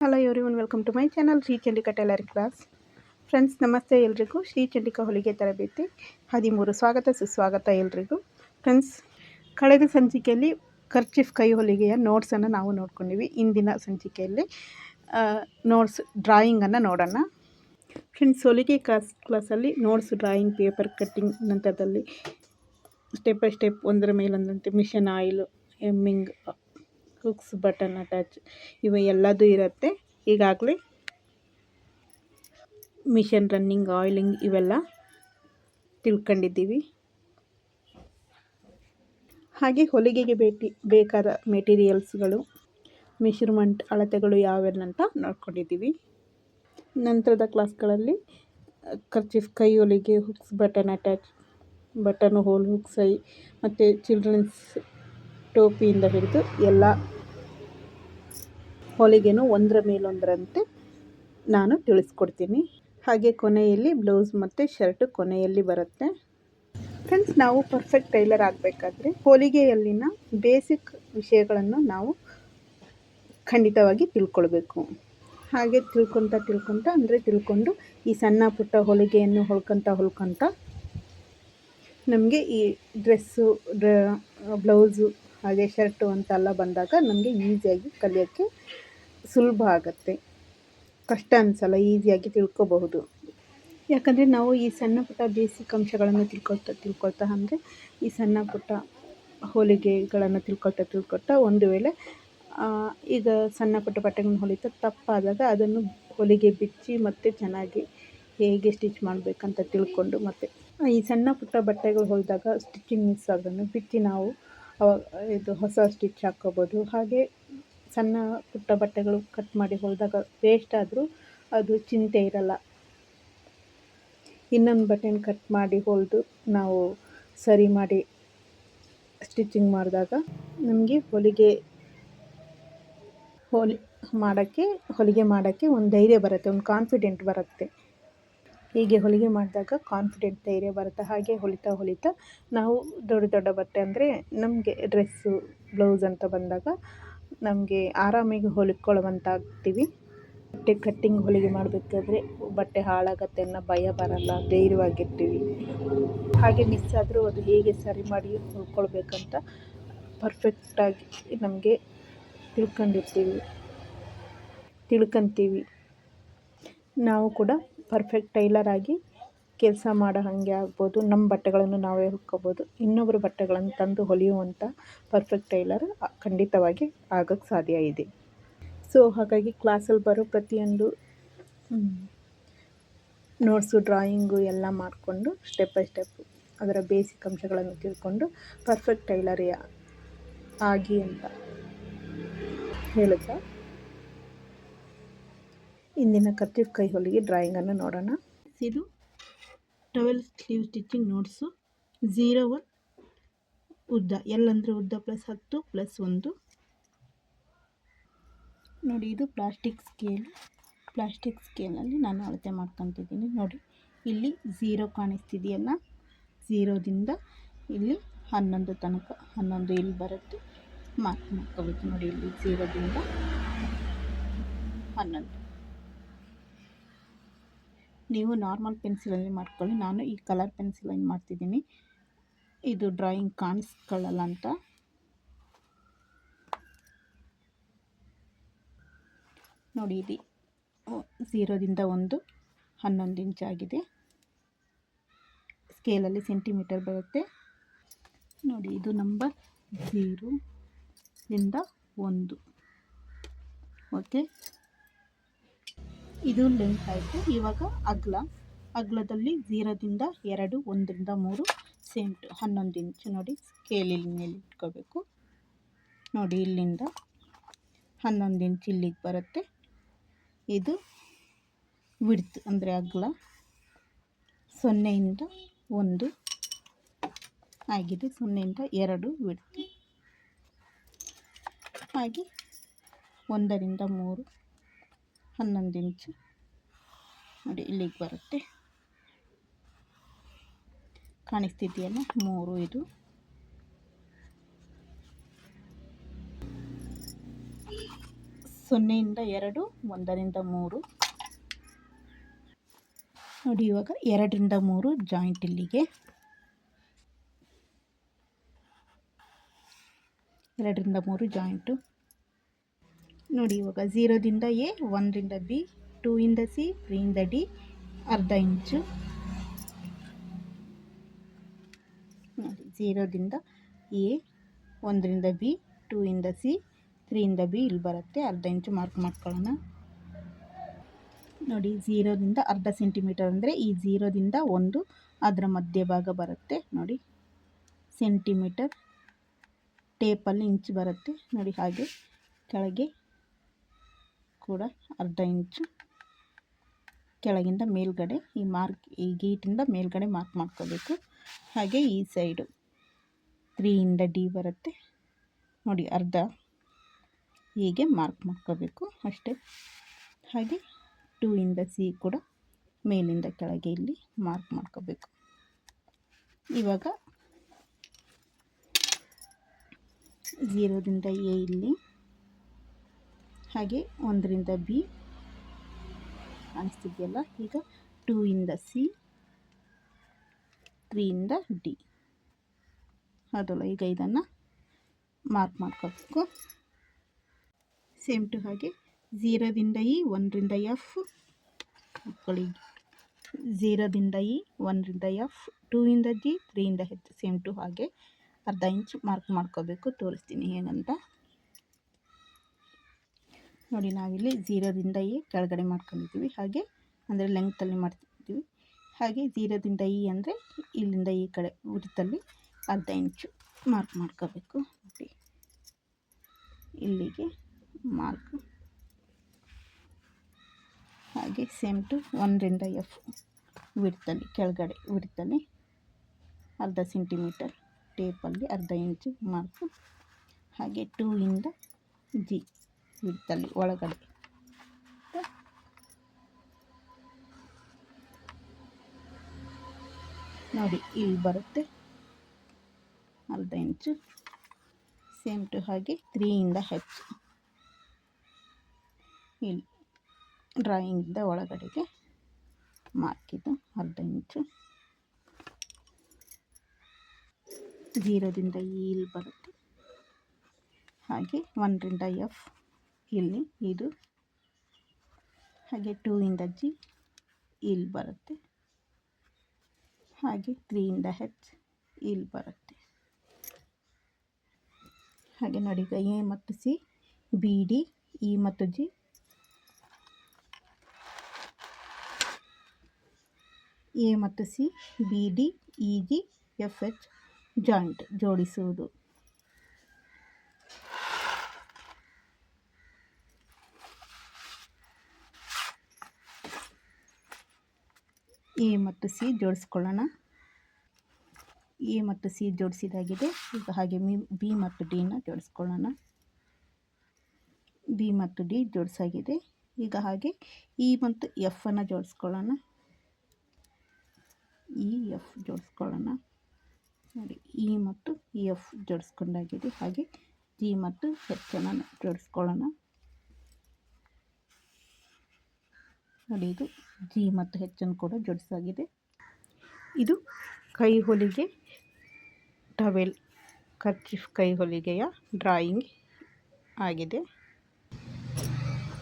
Hello everyone, welcome to my channel Shri Chandika tailoring class. Friends ನಮಸ್ತೆ ಎಲ್ರಿಗೂ. ಶ್ರೀ ಚಂಡಿಕಾ ಹೊಲಿಗೆ ತರಬೇತಿ 13 ಸ್ವಾಗತ ಸುಸ್ವಾಗತ ಎಲ್ರಿಗೂ. ಫ್ರೆಂಡ್ಸ್, ಕಳೆದ ಸಂಚಿಕೆಯಲ್ಲಿ ಕರ್ಚಿಫ್ ಕೈ ಹೊಲಿಗೆಯ ನೋಟ್ಸನ್ನು ನಾವು ನೋಡ್ಕೊಂಡಿವಿ. ಇಂದಿನ ಸಂಚಿಕೆಯಲ್ಲಿ ನೋಟ್ಸ್ ಡ್ರಾಯಿಂಗನ್ನು ನೋಡೋಣ. ಫ್ರೆಂಡ್ಸ್, ಹೊಲಿಗೆ ಕ್ಲಾಸಲ್ಲಿ ನೋಟ್ಸ್, ಡ್ರಾಯಿಂಗ್, ಪೇಪರ್ ಕಟ್ಟಿಂಗ್, ನಂತರದಲ್ಲಿ ಸ್ಟೆಪ್ ಬೈ ಸ್ಟೆಪ್ ಒಂದರ ಮೇಲೊಂದಂತೆ machine oil, hemming, hooks, button attach ಇವು ಎಲ್ಲದೂ ಇರುತ್ತೆ. ಈಗಾಗಲೇ ಮಿಷನ್ ರನ್ನಿಂಗ್, ಆಯಿಲಿಂಗ್ ಇವೆಲ್ಲ ತಿಳ್ಕೊಂಡಿದ್ದೀವಿ. ಹಾಗೆ ಹೊಲಿಗೆಗೆ ಬೇಕಾದ ಮೆಟೀರಿಯಲ್ಸ್ಗಳು, ಮೆಷರ್ಮೆಂಟ್, ಅಳತೆಗಳು ಯಾವೆಲ್ಲಂತ ನೋಡ್ಕೊಂಡಿದ್ದೀವಿ. ನಂತರದ ಕ್ಲಾಸ್ಗಳಲ್ಲಿ ಕರ್ಚಿಫ್ ಕೈ ಹೊಲಿಗೆ, hooks, button attach, button hole, hooks eye ಮತ್ತು ಚಿಲ್ಡ್ರನ್ಸ್ ಟೋಪಿಯಿಂದ ಹಿಡಿದು ಎಲ್ಲ ಹೊಲಿಗೆನೂ ಒಂದರ ಮೇಲೊಂದರಂತೆ ನಾನು ತಿಳಿಸ್ಕೊಡ್ತೀನಿ. ಹಾಗೆ ಕೊನೆಯಲ್ಲಿ ಬ್ಲೌಸ್ ಮತ್ತು ಶರ್ಟ್ ಕೊನೆಯಲ್ಲಿ ಬರುತ್ತೆ. ಫ್ರೆಂಡ್ಸ್, ನಾವು ಪರ್ಫೆಕ್ಟ್ ಟೈಲರ್ ಆಗಬೇಕಾದ್ರೆ ಹೊಲಿಗೆಯಲ್ಲಿನ ಬೇಸಿಕ್ ವಿಷಯಗಳನ್ನು ನಾವು ಖಂಡಿತವಾಗಿ ತಿಳ್ಕೊಳ್ಬೇಕು. ಹಾಗೆ ತಿಳ್ಕೊಂಡು ಈ ಸಣ್ಣ ಪುಟ್ಟ ಹೊಲಿಗೆಯನ್ನು ಹೊಲ್ಕೊಂತ ನಮಗೆ ಈ ಡ್ರೆಸ್ಸು, ಬ್ಲೌಸು ಹಾಗೆ ಶರ್ಟು ಅಂತೆಲ್ಲ ಬಂದಾಗ ನಮಗೆ ಈಸಿಯಾಗಿ ಕಲಿಯೋಕ್ಕೆ ಸುಲಭ ಆಗುತ್ತೆ. ಕಷ್ಟ ಅನಿಸಲ್ಲ, ಈಸಿಯಾಗಿ ತಿಳ್ಕೊಬಹುದು. ಯಾಕಂದರೆ ನಾವು ಈ ಸಣ್ಣ ಪುಟ್ಟ ಬೇಸಿಕ್ ಅಂಶಗಳನ್ನು ತಿಳ್ಕೊಳ್ತಾ ಅಂದರೆ ಈ ಸಣ್ಣ ಪುಟ್ಟ ಹೊಲಿಗೆಗಳನ್ನು ತಿಳ್ಕೊಳ್ತಾ ಒಂದು ವೇಳೆ ಈಗ ಸಣ್ಣ ಪುಟ್ಟ ಬಟ್ಟೆಗಳನ್ನು ಹೊಲಿತಾ ತಪ್ಪಾದಾಗ ಅದನ್ನು ಹೊಲಿಗೆ ಬಿಚ್ಚಿ ಮತ್ತು ಚೆನ್ನಾಗಿ ಹೇಗೆ ಸ್ಟಿಚ್ ಮಾಡಬೇಕಂತ ತಿಳ್ಕೊಂಡು, ಮತ್ತು ಈ ಸಣ್ಣ ಪುಟ್ಟ ಬಟ್ಟೆಗಳು ಹೊಲಿದಾಗ ಸ್ಟಿಚಿಂಗ್ ಮಿಸ್ ಆಗೋದನ್ನು ಬಿಚ್ಚಿ ನಾವು ಇದು ಹೊಸ ಸ್ಟಿಚ್ ಹಾಕ್ಕೋಬೋದು. ಹಾಗೆ ಸಣ್ಣ ಪುಟ್ಟ ಬಟ್ಟೆಗಳು ಕಟ್ ಮಾಡಿ ಹೊಲಿದಾಗ ವೇಸ್ಟ್ ಆದರೂ ಅದು ಚಿಂತೆ ಇರಲ್ಲ. ಇನ್ನೊಂದು ಬಟ್ಟೆನ ಕಟ್ ಮಾಡಿ ಹೊಲಿದು ನಾವು ಸರಿ ಮಾಡಿ ಸ್ಟಿಚಿಂಗ್ ಮಾಡಿದಾಗ ನಮಗೆ ಹೊಲಿಗೆ ಮಾಡೋಕ್ಕೆ ಒಂದು ಧೈರ್ಯ ಬರುತ್ತೆ, ಒಂದು ಕಾನ್ಫಿಡೆಂಟ್ ಬರುತ್ತೆ. ಹೀಗೆ ಹೊಲಿಗೆ ಮಾಡಿದಾಗ ಕಾನ್ಫಿಡೆಂಟ್, ಧೈರ್ಯ ಬರುತ್ತೆ. ಹಾಗೆ ಹೊಲಿತಾ ನಾವು ದೊಡ್ಡ ಬಟ್ಟೆ ಅಂದರೆ ನಮಗೆ ಡ್ರೆಸ್ಸು, ಬ್ಲೌಸ್ ಅಂತ ಬಂದಾಗ ನಮಗೆ ಆರಾಮಾಗಿ ಹೊಲಿಕೊಳ್ಳುವಂತಾಗ್ತೀವಿ. ಬಟ್ಟೆ ಕಟ್ಟಿಂಗ್ ಹೊಲಿಗೆ ಮಾಡಬೇಕಾದ್ರೆ ಬಟ್ಟೆ ಹಾಳಾಗತ್ತೆ ಅನ್ನೋ ಭಯ ಬರಲ್ಲ, ಧೈರ್ಯವಾಗಿರ್ತೀವಿ. ಹಾಗೆ ಮಿಸ್ ಆದರೂ ಅದು ಹೇಗೆ ಸರಿ ಮಾಡಿ ಹೊಲ್ಕೊಳ್ಬೇಕಂತ ಪರ್ಫೆಕ್ಟಾಗಿ ನಮಗೆ ತಿಳ್ಕೊಂತೀವಿ. ನಾವು ಕೂಡ ಪರ್ಫೆಕ್ಟ್ ಟೈಲರ್ ಆಗಿ ಕೆಲಸ ಮಾಡೋ ಹಾಗೆ ಆಗ್ಬೋದು. ನಮ್ಮ ಬಟ್ಟೆಗಳನ್ನು ನಾವೇ ಹೊಲ್ಕೋಬೋದು. ಇನ್ನೊಬ್ಬರ ಬಟ್ಟೆಗಳನ್ನು ತಂದು ಹೊಲಿಯುವಂಥ ಪರ್ಫೆಕ್ಟ್ ಟೈಲರ್ ಖಂಡಿತವಾಗಿ ಆಗೋಕ್ಕೆ ಸಾಧ್ಯ ಇದೆ. ಸೊ ಹಾಗಾಗಿ ಕ್ಲಾಸಲ್ಲಿ ಬರೋ ಪ್ರತಿಯೊಂದು ನೋಟ್ಸು, ಡ್ರಾಯಿಂಗು ಎಲ್ಲ ಮಾಡಿಕೊಂಡು ಸ್ಟೆಪ್ ಬೈ ಸ್ಟೆಪ್ ಅದರ ಬೇಸಿಕ್ ಅಂಶಗಳನ್ನು ತಿಳ್ಕೊಂಡು ಪರ್ಫೆಕ್ಟ್ ಟೈಲರ್ ಆಗಿ ಅಂತ ಹೇಳುತ್ತಾ ಇಂದಿನ ಕರ್ಚಿಫ್ ಕೈ ಹೊಲಿಗೆ ಡ್ರಾಯಿಂಗನ್ನು ನೋಡೋಣ. ಇದು 12 ಸ್ಲೀವ್ ಸ್ಟಿಚಿಂಗ್ ನೋಟ್ಸು. 01 ಉದ್ದ, ಎಲ್ ಅಂದರೆ ಉದ್ದ +10+1 ನೋಡಿ. ಇದು ಪ್ಲಾಸ್ಟಿಕ್ ಸ್ಕೇಲಲ್ಲಿ ನಾನು ಅಳತೆ ಮಾಡ್ಕೊತಿದ್ದೀನಿ. ನೋಡಿ, ಇಲ್ಲಿ 0 ಕಾಣಿಸ್ತಿದೆಯಲ್ಲ, 0ದಿಂದ ಇಲ್ಲಿ 11 ತನಕ, 11 ಇಲ್ಲಿ ಬರುತ್ತೆ, ಮಾರ್ಕ್ ಮಾಡ್ಕೋಬೇಕು. ನೋಡಿ, ಇಲ್ಲಿ 0ದಿಂದ 11. ನೀವು ನಾರ್ಮಲ್ ಪೆನ್ಸಿಲಲ್ಲಿ ಮಾಡ್ಕೊಳ್ಳಿ. ನಾನು ಈ ಕಲರ್ ಪೆನ್ಸಿಲಲ್ಲಿ ಮಾಡ್ತಿದ್ದೀನಿ, ಇದು ಡ್ರಾಯಿಂಗ್ ಕಾಣಿಸ್ಕೊಳ್ಳಲ್ಲ ಅಂತ. ನೋಡಿ, ಇಲ್ಲಿ 0ದಿಂದ 1 11 ಇಂಚ್ ಆಗಿದೆ. ಸ್ಕೇಲಲ್ಲಿ ಸೆಂಟಿಮೀಟರ್ ಬರುತ್ತೆ. ನೋಡಿ, ಇದು ನಂಬರ್ 0ರಿಂದ 1. ಓಕೆ, ಇದು ಲೆಂತ್ ಆಯಿತು. ಇವಾಗ ಅಗಲದಲ್ಲಿ 0ದಿಂದ 2, 1ರಿಂದ 3 ಸೇಮ್ 11 ಇಂಚು. ನೋಡಿ, ಸ್ಕೇಲಿನ ಮೇಲೆ ಇಟ್ಕೋಬೇಕು. ನೋಡಿ, ಇಲ್ಲಿಂದ 11 ಇಂಚ್ ಇಲ್ಲಿಗೆ ಬರುತ್ತೆ. ಇದು ವಿಡ್ತ್ ಅಂದರೆ ಅಗಲ. 0ಯಿಂದ 1 ಆಗಿದೆ, 0ಯಿಂದ 2 ವಿಡ್ತ್. ಹಾಗೆ 1ರಿಂದ 3 11 ಇಂಚು. ನೋಡಿ, ಇಲ್ಲಿಗೆ ಬರುತ್ತೆ. ಕಾಣಿಸ್ತಿದೆಯಲ್ಲ, 3 ಇದು. 0ಇಂದ 2, 1ರಿಂದ 3 ನೋಡಿ. ಇವಾಗ 2ರಿಂದ 3 ಜಾಯಿಂಟ್ ಇಲ್ಲಿಗೆ, 2ರಿಂದ 3 ಜಾಯಿಂಟು ನೋಡಿ. ಇವಾಗ 0ದಿಂದ A, 1ರಿಂದ B, 2ಇಂದ C, 3ಇಂದ D ಅರ್ಧ ಇಂಚು ನೋಡಿ. 0ದಿಂದ A, 1ರಿಂದ B, 2ಇಂದ C, 3ಇಂದ B ಇಲ್ಲಿ ಬರುತ್ತೆ. ಅರ್ಧ ಇಂಚು ಮಾರ್ಕ್ ಮಾಡ್ಕೊಳ್ಳೋಣ ನೋಡಿ. 0ದಿಂದ ಅರ್ಧ ಸೆಂಟಿಮೀಟರ್ ಅಂದರೆ ಈ 0ದಿಂದ 1 ಅದರ ಮಧ್ಯಭಾಗ ಬರುತ್ತೆ ನೋಡಿ. ಸೆಂಟಿಮೀಟರ್ ಟೇಪಲ್ಲಿ ಇಂಚು ಬರುತ್ತೆ ನೋಡಿ. ಹಾಗೆ ಕೆಳಗೆ ಕೂಡ ಅರ್ಧ ಇಂಚು ಕೆಳಗಿಂದ ಮೇಲ್ಗಡೆ ಈ ಗೀಟಿಂದ ಮೇಲ್ಗಡೆ ಮಾರ್ಕ್ ಮಾಡ್ಕೋಬೇಕು. ಹಾಗೆ ಈ ಸೈಡು 3ಇಂದ D ಬರುತ್ತೆ ನೋಡಿ. ಅರ್ಧ ಹೀಗೆ ಮಾರ್ಕ್ ಮಾಡ್ಕೋಬೇಕು ಅಷ್ಟೇ. ಹಾಗೆ 2ಇಂದ C ಕೂಡ ಮೇಲಿಂದ ಕೆಳಗೆ ಇಲ್ಲಿ ಮಾರ್ಕ್ ಮಾಡ್ಕೋಬೇಕು. ಇವಾಗ 0ದಿಂದ A ಇಲ್ಲಿ, ಹಾಗೆ 1ರಿಂದ B ಕಾಣಿಸ್ತಿದೆಯಲ್ಲ. ಈಗ 2ಇಂದ C, 3ಇಂದ D ಅದಲ್ಲ. ಈಗ ಇದನ್ನು ಮಾರ್ಕ್ ಮಾಡ್ಕೋಬೇಕು. ಸೇಮ್ ಟು ಹಾಗೆ 0ದಿಂದ E, 1ರಿಂದ F ಮಕ್ಕಳಿ. 0ದಿಂದ E, 1ರಿಂದ F, 2ಇಂದ G, 3ಇಂದ H ಸೇಮ್ ಟು ಹಾಗೆ ಅರ್ಧ ಇಂಚು ಮಾರ್ಕ್ ಮಾಡ್ಕೋಬೇಕು. ತೋರಿಸ್ತೀನಿ ಹೇಗಂತ ನೋಡಿ. ನಾವಿಲ್ಲಿ 0ದಿಂದ E ಕೆಳಗಡೆ ಮಾಡ್ಕೊಂಡಿದ್ದೀವಿ, ಹಾಗೆ ಅಂದರೆ ಲೆಂಗ್ತಲ್ಲಿ ಮಾಡ್ತಿದ್ದೀವಿ. ಹಾಗೆ 0ದಿಂದ E ಅಂದರೆ ಇಲ್ಲಿಂದ ಈ ಕಡೆ ಉರಿತಲ್ಲಿ ಅರ್ಧ ಇಂಚು ಮಾರ್ಕ್ ಮಾಡ್ಕೋಬೇಕು ನೋಡಿ. ಇಲ್ಲಿಗೆ ಮಾರ್ಕ್. ಹಾಗೆ ಸೇಮ್ ಟು 1ರಿಂದ F ವಿಡ್ತಲ್ಲಿ ಕೆಳಗಡೆ ವಿಡ್ತಲ್ಲಿ ಅರ್ಧ ಸೆಂಟಿಮೀಟರ್ ಟೇಪಲ್ಲಿ ಅರ್ಧ ಇಂಚು ಮಾರ್ಕು. ಹಾಗೆ 2ಇಂದ G ವಿಡ್ತಲ್ಲಿ ಒಳಗಡೆ ನೋಡಿ. ಇಲ್ಲಿ ಬರುತ್ತೆ ಅರ್ಧ ಇಂಚು. ಸೇಮ್ ಟು ಹಾಗೆ 3ಇಂದ H ಇಲ್ಲಿ ಡ್ರಾಯಿಂಗಿಂದ ಒಳಗಡೆಗೆ ಮಾರ್ಕಿದ್ದು ಅರ್ಧ ಇಂಚು. 0ದಿಂದ E ಇಲ್ಲಿ ಬರುತ್ತೆ. ಹಾಗೆ 1ರಿಂದ F ಇಲ್ಲಿ ಇದು. ಹಾಗೆ 2ಇಂದ G ಇಲ್ಲಿ ಬರುತ್ತೆ. ಹಾಗೆ 3ಇಂದ H ಇಲ್ಲಿ ಬರುತ್ತೆ. ಹಾಗೆ ನೋಡಿ. ಈಗ A ಮತ್ತು C, B D, E ಮತ್ತು G, A ಮತ್ತು C, B D, E G, F H joint ಜೋಡಿಸುವುದು. A ಮತ್ತು C ಜೋಡಿಸ್ಕೊಳ್ಳೋಣ. A ಮತ್ತು C ಜೋಡಿಸಿದಾಗಿದೆ. ಈಗ ಹಾಗೆ B ಮತ್ತು Dನ ಜೋಡಿಸ್ಕೊಳ್ಳೋಣ. B ಮತ್ತು D ಜೋಡಿಸಾಗಿದೆ. ಈಗ ಹಾಗೆ E ಮತ್ತು Fನ್ನು ಜೋಡಿಸ್ಕೊಳ್ಳೋಣ. E F ಜೋಡಿಸ್ಕೊಳ್ಳೋಣ ನೋಡಿ. E ಮತ್ತು F ಜೋಡಿಸ್ಕೊಂಡಾಗಿದೆ. ಹಾಗೆ G ಮತ್ತು Hನ್ನು ಜೋಡಿಸ್ಕೊಳ್ಳೋಣ ನೋಡಿ. ಇದು G ಮತ್ತು Hನ್ನು ಕೂಡ ಜೋಡಿಸಾಗಿದೆ. ಇದು ಕೈ ಹೊಲಿಗೆ ಟವೆಲ್ ಕರ್ಚಿಫ್ ಕೈ ಹೊಲಿಗೆಯ ಡ್ರಾಯಿಂಗ್ ಆಗಿದೆ.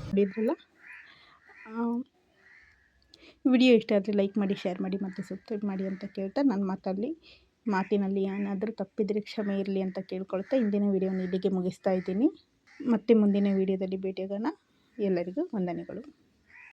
ನೋಡಿದ್ರಲ್ಲ. ವಿಡಿಯೋ ಇಷ್ಟ ಆದರೆ ಲೈಕ್ ಮಾಡಿ, ಶೇರ್ ಮಾಡಿ ಮತ್ತು ಸಬ್ಸ್ಕ್ರೈಬ್ ಮಾಡಿ ಅಂತ ಕೇಳ್ತಾ, ನನ್ನ ಮಾತಿನಲ್ಲಿ ಏನಾದರೂ ತಪ್ಪಿದರೆ ಕ್ಷಮೆ ಇರಲಿ ಅಂತ ಕೇಳ್ಕೊಳ್ತಾ ಇಂದಿನ ವಿಡಿಯೋನ ಇಲ್ಲಿಗೆ ಮುಗಿಸ್ತಾ ಇದ್ದೀನಿ. ಮತ್ತೆ ಮುಂದಿನ ವಿಡಿಯೋದಲ್ಲಿ ಭೇಟಿಯಾಗೋಣ. ಎಲ್ಲರಿಗೂ ವಂದನೆಗಳು.